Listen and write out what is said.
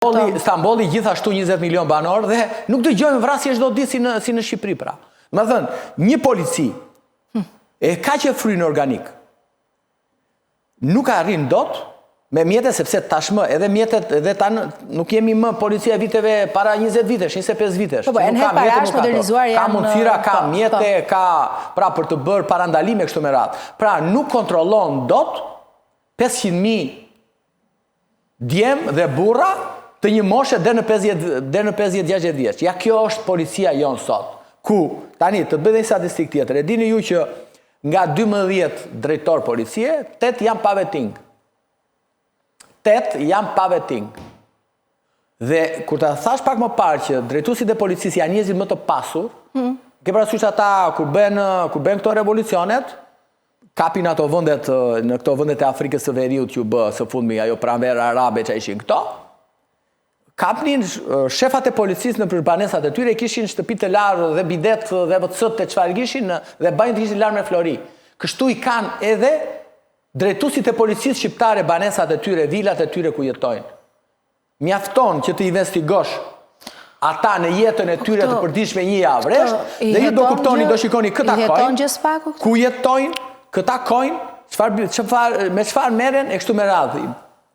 Stambolli gjithashtu 20 milion banor dhe nuk dëgjojmë vrasje çdo ditë si në Shqipëri pra. Më thënë, një polici e ka që frynë organik nuk arrin dot me mjetet, sepse tashmë edhe mjetet edhe nuk jemi më policia e viteve para 20 vitesh, 25 vitesh. Ka mundësira, ka mjete, ka pra për të bërë parandalime kështu me radhë. Pra nuk kontrollon dot 500.000 djem dhe burra të një moshe dhe në 50-60 vjeç. Ja, kjo është policia jonë sot. Ku, tani, të bëjmë një statistikë tjetër. E dini ju që nga 12 drejtor policie, 8 janë pa vetting. 8 janë pa vetting. Dhe kur ta thash pak më parë që drejtuesit e policisë janë njerëzit më të pasur, ke parasysh ata kur bën këto revolucionet, kapin ato vendet në këto vendet e Afrikës së Veriut që u bë së fundmi ajo pranverë arabe që ishin këto. Kapnin shefat e policisë në banesat e tyre, kishin shtëpi të larë dhe bidet dhe vëtësët të çfarë kishin dhe banjë të kishin larë me flori. Kështu i kanë edhe drejtuesit e policisë shqiptare banesat e tyre, vilat e tyre ku jetojnë. Mjafton që të investigosh ata në jetën e tyre të përditshme një javë rresht, dhe ju do kuptoni, do shikoni këta kojnë, ku jetojnë, këta kojnë, me çfarë merren e kështu me radhë.